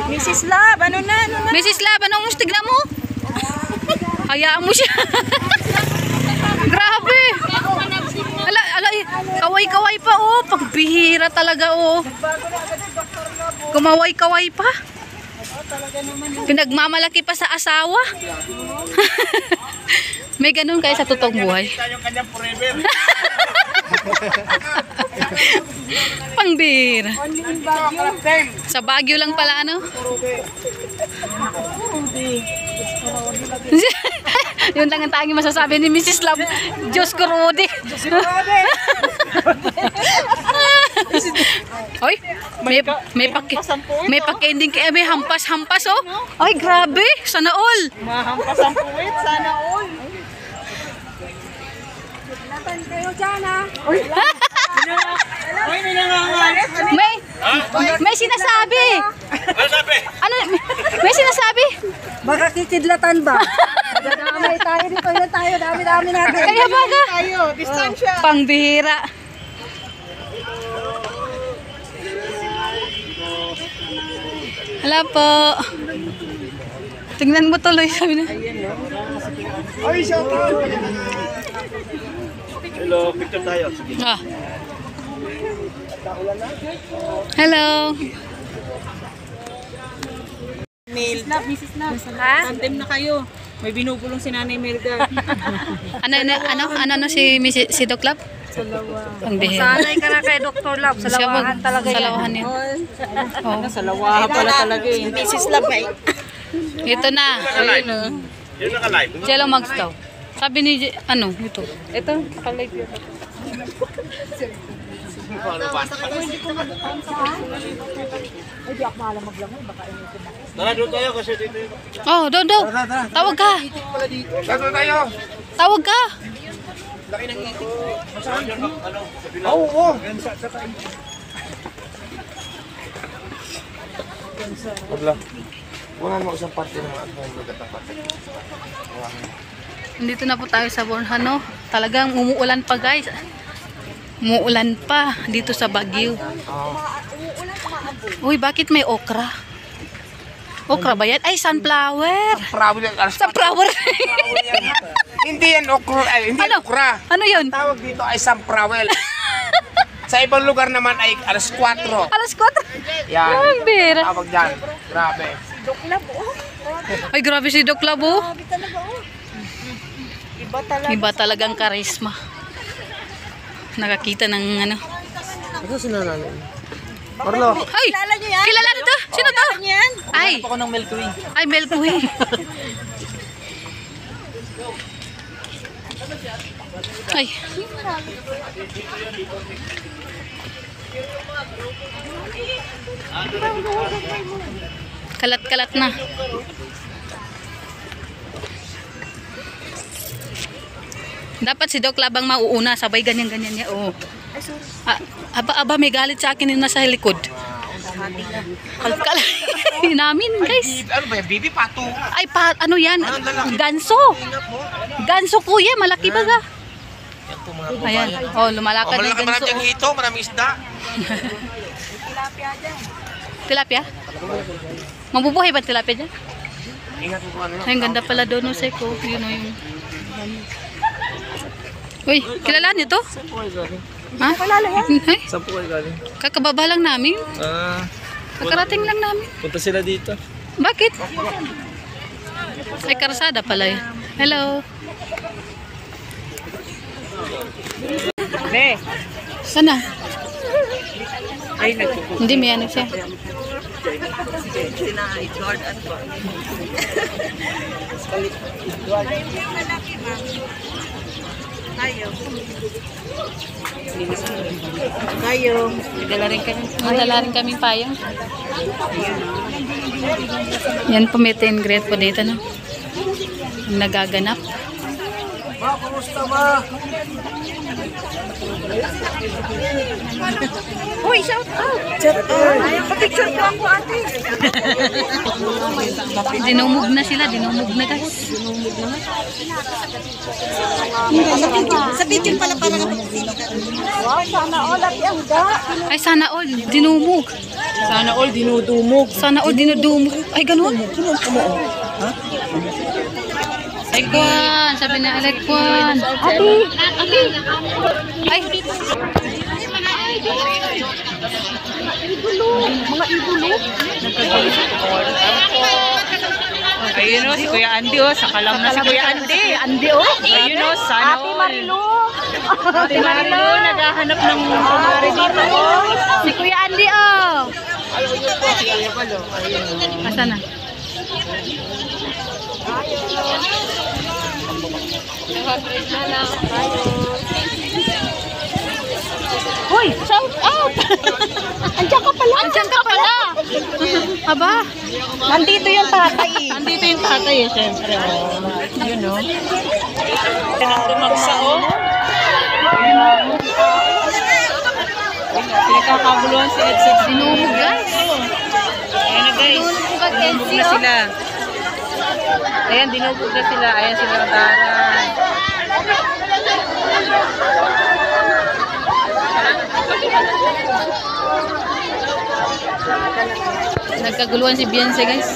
Mrs. Love, ano na? Mrs. Love, anong tignan mo? Hayaan mo siya. Grabe. Ala, kaway-kaway pa oh. Pagbihira talaga oh. Kumaway-kaway pa. Pinagmamalaki pa sa asawa. May ganun kayo sa totoong buhay. Pangbihira. Sa Baguio lang pala ano? Yun lang ang tanging masasabi ni Mrs. Love. Diyos ko, Rudy. Oy, may paki-ending kaya may hampas-hampas oh. Ay, grabe. Sana all. Mahampas ang puwit, sana all. Natan kayo dyan ha. Uy, may nangangalit. May sinasabi. Ano sabi? Ano? May sinasabi? Baka kikidlatan ba? Dami tayo dito, yun tayo, dami-dami natin. Kaya baga. Tayo, distansya. Pangbihira. Hala po. Tingnan mo tuloy, sabi na. Ay, shout out. Hello, picture tayo. Ah. Hello. Mrs. Love. Ha? Tandem na kayo. May binubulong si Nanay Melga. Ano si Doc Love? Salawa. Pangbihira. Sanay ka na kay Dr. Love. Salawahan talaga yan. Salawahan yan. Oh. Salawahan pala talaga eh. Mrs. Love eh. Ito na. Ayun na. Yun naka-live. Jello Mags daw. Sabi ni, ano, ito. Ito, naka-live yun. Tara, doon tayo kasi dito yun. Oh, doon. Tawag ka. Doon tayo. Tawag ka. Laki ng itik. Saan yun? Ano? Oo. Wala. Wala mo isang parte ng mga magkatapat. Nandito na po tayo sa Borhano. Talagang umuulan pa guys. Umuulan pa dito sa Baguio. Uy, bakit may okra? Okra ba yan? Ay, sunflower. Sunflower. Hindi yan okra. Hindi Ano? okra. Ano yun? Tawag dito ay sunflower. Sa ibang lugar naman ay alas 4. Alas 4. Yan. Ay, bira. Tawag dyan. Grabe. Ay, grabe si Doc Labo. Iba talaga. Iba talagang karisma. Nakakita ng ano. Ito sinanalo. Marlo. Ay! Kilala nito? Sino to? Yan. Ay! Ako ng Milky Way. Ay, Melpuhi. Ay. Kalat-kalat na. Dapat si Doc Labang mauuna, sabay ganyan-ganyan niya. Oh. Aba, may galit sa akin yung nasa likod. Namin, guys. Ano ba yan? Bibi pato. Ay, ano yan? Ganso. Ganso kuya, malaki baga. Ayan. Oh, lumalakad na yung ganso. Maraming hito, maraming isda. Tilapia? Mabubuhay ba tilapia dyan? Ingat mo ano. Ay, ang ganda pala doon, no, Seko. Yun o yung... Uy, kilala niyo to? Ha? Ay, Saan po kayo galing? kakababa lang namin. Kakarating lang namin. Punta sila dito. Bakit? Ay, karsada pala yun. Hello. Be. Sana? Ay, nagkukuha. Hindi, may ano siya. Kayo. Dala rin kami. Dala rin kaming payong. Yan po, meet and greet po dito, no? Nagaganap. Ma, kumusta ma? Uy, shout out! Pa-picture po ako, ate. Dinumog na sila, dinumog na guys. Sa picture pala parang wow, sana all at yung da. Ay, sana all, dinumog. Sana all dinudumog. Sana all, dinudumog. Ay, ganun. Ay, Kwan. Sabi na, ay, Kwan. Ate. Ay. Mga ibulo. Ayun o, si Kuya Andy o. Sakalam na si Kuya Andy. Andi, oh. Ayun o, sana Ate all. Marilu. Ate Marilu, naghahanap ng kumari dito o. Si Kuya Andy, oh. Asa na? Hoy, shout out! Andiyan ka pala. Andiyan ka pala. Aba, Nandito yung tatay. Andito yung tatay eh, syempre. Yun o. Pinagdumagsa o. Pinagkakaguluhan si Edson. dinumog guys. Ayan na guys. Dinumog ang Dinubog LC, na oh. sila. Ayan, dinubog na sila. Ayan sila Dara. Nagkaguluhan si Beyonce guys.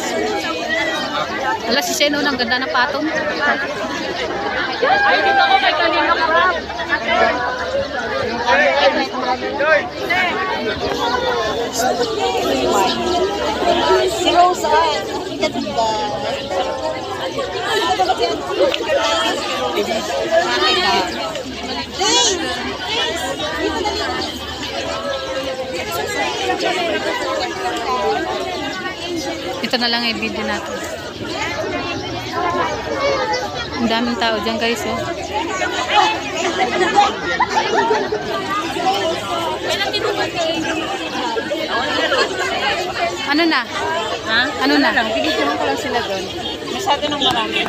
Wala si Seno, ang ganda na patong. Ay, dito ako kay Kalina Karap. Si Rosa. Ganda. Ito na lang yung video natin. Ang daming tao dyan guys, oh. Ano na? Ha? Ano na? lang? Pinituhan ko lang sila doon. Masyado nang marami.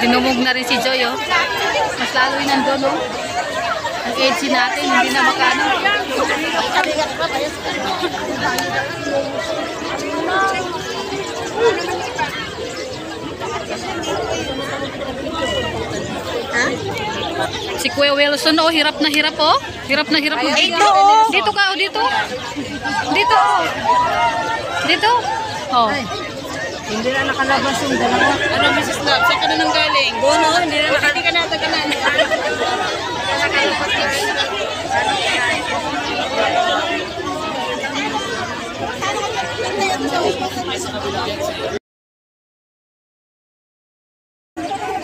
Dinumog na rin si Joy, oh. Mas lalo yung nandun, oh. Ang edgy natin, hindi na makano. Si Kuya Wilson, oh, hirap na hirap, oh. Hirap na hirap. Dito, oh. Dito ka, oh, dito. Dito, oh. Dito. Oh. Hindi na nakalabas yung dalawa. Ano, Mrs. Love? Saan ka na nang galing? Bono? Hindi ka na tagalan.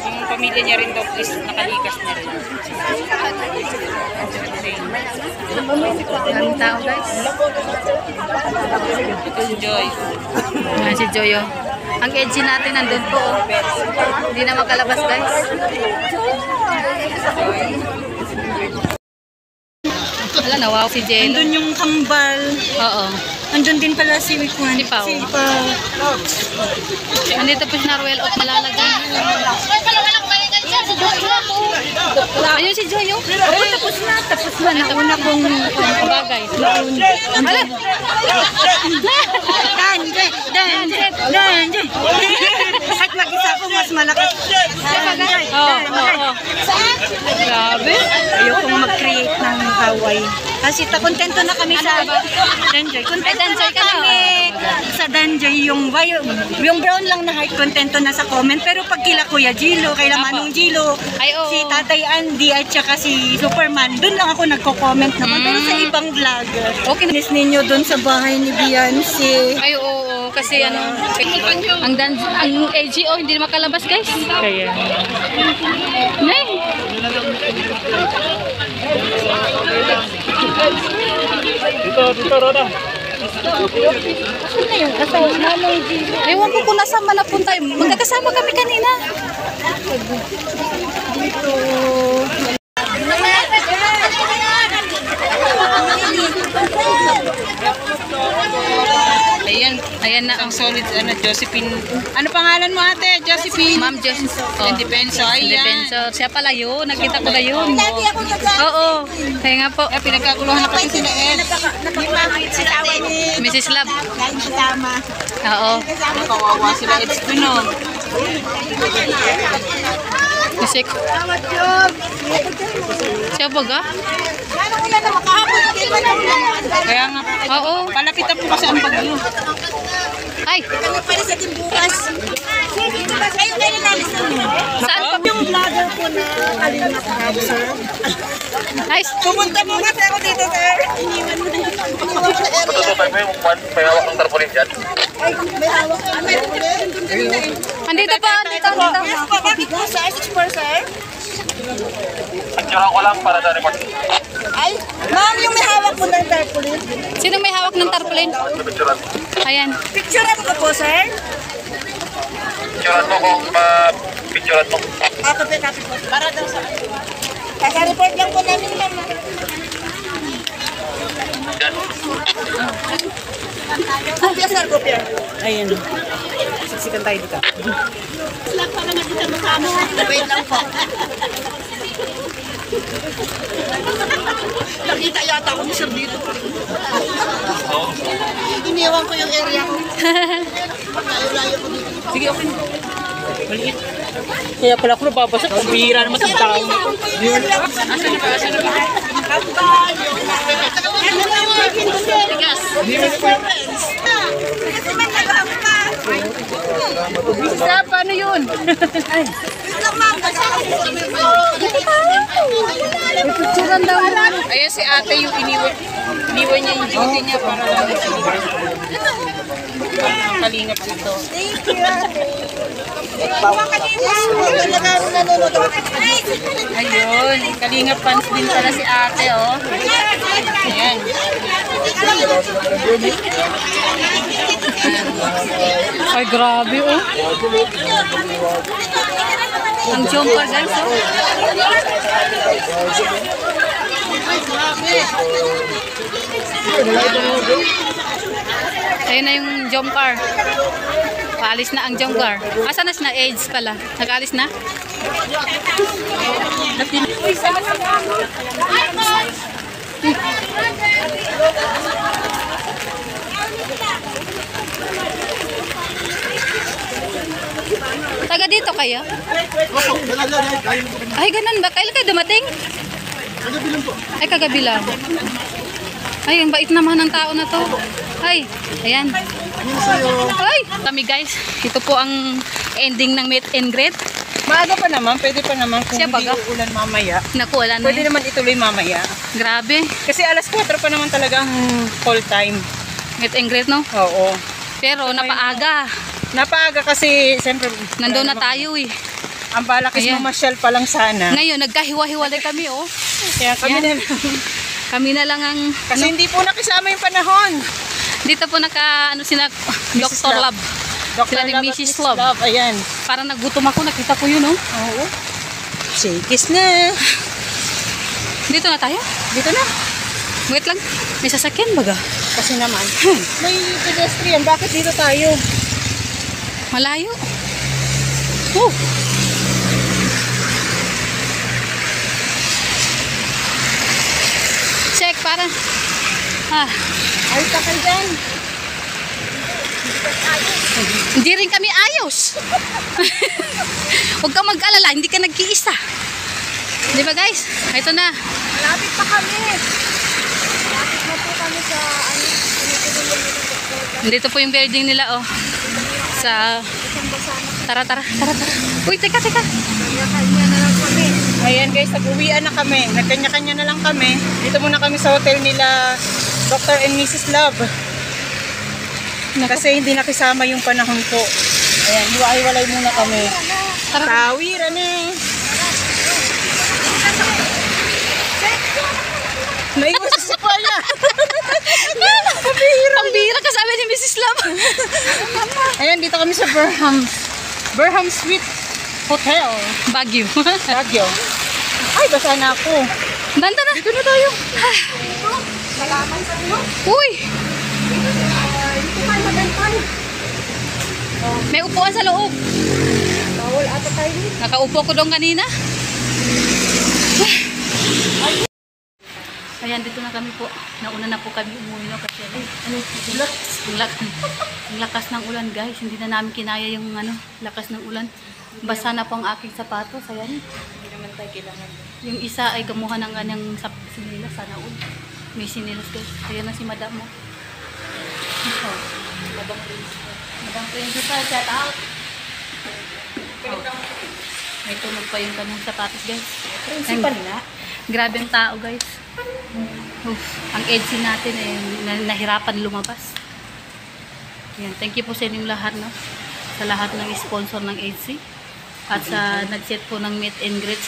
Yung pamilya niya rin daw is nakalikas na rin. Maraming tao, guys. Ito si Joy. Yan si Joy, oh. Ang edgy natin nandun po, oh. Hindi na makalabas, guys. Wala, nawaw si Jello. Andun yung kambal. Oo. Andun din pala si Wikwan. Si Pao. Si Pao. Nandito po si Naruel at malalagay. Ayun si Joy, oh. Oo, tapos na. Tapos na. Nauna kong Bagay. Ala! Dan. At mag-isa ko mas malakas. Oo, oo. Grabe. Ayokong mag-create ng away. Kasi kontento na kami sa Danjoy. Kontento Danjoy na ka na, kami sa Danjoy. Yung brown lang na heart, kontento na sa comment. Pero pag kila Kuya Gilo, kay Manong Gilo, Ay, oo. si Tatay Andy at saka si Superman, dun lang ako nagko-comment naman. Pero sa ibang vlog, Okay na. miss ninyo dun sa bahay ni Beyonce. Ay, oo. Kasi ano, ang AGO hindi na makalabas, guys. Kaya. Nay. Dito, Roda. Ano yung kasama Manong Gilo? Ewan ko kung nasaan man napunta. Magkakasama kami kanina. Ayan Ayan na. Ang solid, Josephine. Ano pangalan mo ate? Josephine? Ma'am Josephine. Oh. Indepensor. Ayan. Indepensor. Siya pala yun. Nakita ko na yun. Oo. Kaya nga po. Pinagkaguluhan na kasi sila Ed. Mrs. Love. Kain kasama. Oo. Kawawa sila Ed Spino. Musik. Siya ba ga? Ano ulan na makahapon? Kaya nga. Oo. Palapitan po kasi ang bagyo. Ay. Kami pala sa ating bukas. Kayo kayo nalis na mo. Saan pa? Yung vlogger po na Kalingat Hub, sir. Nice. Pumunta po kasi ako dito, sir. Iniwan mo na yung Tututoy mo yung may hawak ng tarpaulin dyan. Ay, may hawak ka. May hawak. Andito pa. Andito. Yes po, bakit po, sir? 6 sir? Picture ko lang para sa report. Ay, ma'am, yung may hawak po ng tarpaulin. Sino may hawak ng tarpaulin? Picturean. Ayan. Picturean ko po, sir. Picturean mo kung picturean mo. Ako po, copy po. Para daw sa kaka-report lang po namin, ma'am. Dyan. Kopya, sir, kopya. Ayan. Siksikan tayo dito. Wait lang po. Nakita yata ako ni sir dito. Iniwan ko yung area ko. Sige, okay na. Maliit. Kaya pala ako nababasa. Pambihira naman sa tao. Asan na ba? Asan na ba? Isa, paano yun? Picturean daw. Ayan si ate yung iniwan niya yung duty niya para lang kalingap dito. Ayun, kalingap fans din pala si ate, oh. Ayan. Ay, grabe oh. Ang jumper guys oh. Ayun na yung jump car. Paalis na ang jump car. Asa na siya? AIDS pala. Nag-alis na? Taga dito kayo? Ay, ganun ba? Kailan kayo dumating? Ay, kagabi lang. Ay, ang bait naman ng tao na to. Ay, ayan. Ay, kami guys. Ito po ang ending ng meet and greet. Maaga pa naman, pwede pa naman kung Siya hindi baga? uulan mamaya. Naku, wala na Pwede yun. naman ituloy mamaya. Grabe. Kasi alas 4 pa naman talagang call time. Meet and greet, no? Oo. Pero napaaga. Napaaga kasi, siyempre, Nandun na tayo eh. ang balak is Ayan. mamasyal pa lang sana. Ngayon, nagkahiwa-hiwalay kami, oh. Kaya kami Ayan. na lang. Kami na lang ang... Kasi hindi po nakisama yung panahon. Dito po sila, Dr. Love. Sila ni Love at Mrs. Miss Love. Ayan. Parang nagutom ako, nakita ko yun, oh. Oo. Shakis na. Dito na tayo. Dito na. Wait lang. May sasakyan baga? Kasi naman. May pedestrian. Bakit dito tayo? Malayo. Oh. Check para. Ah, Ay, takay dyan. hindi rin kami ayos. Huwag kang mag-alala, hindi ka nag-iisa. Di ba guys? Ito na. Malapit pa kami. Malapit na po kami sa Dito po yung building nila, oh. Sa... Tara. Uy, teka. kanya na lang kami. Ayan guys, nag-uwian na kami. Nagkanya-kanya na lang kami. Dito muna kami sa hotel nila Dr. and Mrs. Love. Kasi hindi nakisama yung panahon ko. Ayan, hiwa-hiwalay muna kami. Tawiran eh. Naiwas si Paya. Pambira ka sabi ni Mrs. Love. Ayan, dito kami sa Burham Suite Hotel. Baguio. Baguio. Ay, basa na ako. Danta na. Dito na tayo. Uy! May upuan sa loob. Bawal ata tayo. Nakaupo ko doon kanina. Ayan, dito na kami po. Nauna na po kami umuwi, no? Kasi ang lakas ng ulan, guys. Hindi na namin kinaya yung lakas ng ulan. Basa na po ang aking sapatos. Ayan. Hindi naman tayo kailangan. Yung isa ay gamuhan ng kanyang sinilas. Sana all. May sinilas, guys. Ayan na si madam mo. Oh. Madam Principal, shout out. Oh. May tunog pa yung kanyang sapatos, guys. Principal na. Grabe ang tao, guys. Ang EDC natin ay nahirapan lumabas. Yan, thank you po sa inyong lahat, no? Sa lahat ng sponsor ng EDC. At sa nag-set po ng meet and greet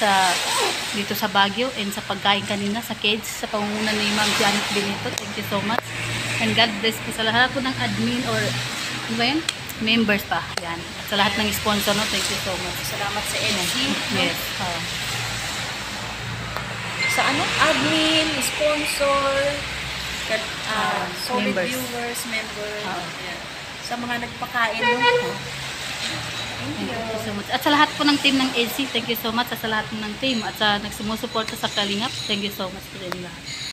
dito sa Baguio and sa pagkain kanina sa Kids sa pangunguna ni Ma'am Janet Benito. Thank you so much. And God bless po sa lahat po ng admin or ano ba yan? Members pa. Yan. At sa lahat ng sponsor, no? Thank you so much. Salamat sa EDC. Yes. Sa admin, sponsor, solid members. viewers, members. Yeah. Sa mga nagpakain. Thank you so much. At sa lahat po ng team ng EDC, thank you so much. At sa lahat ng team at sa nagsumusuporta sa Kalingap, thank you so much po rin lahat.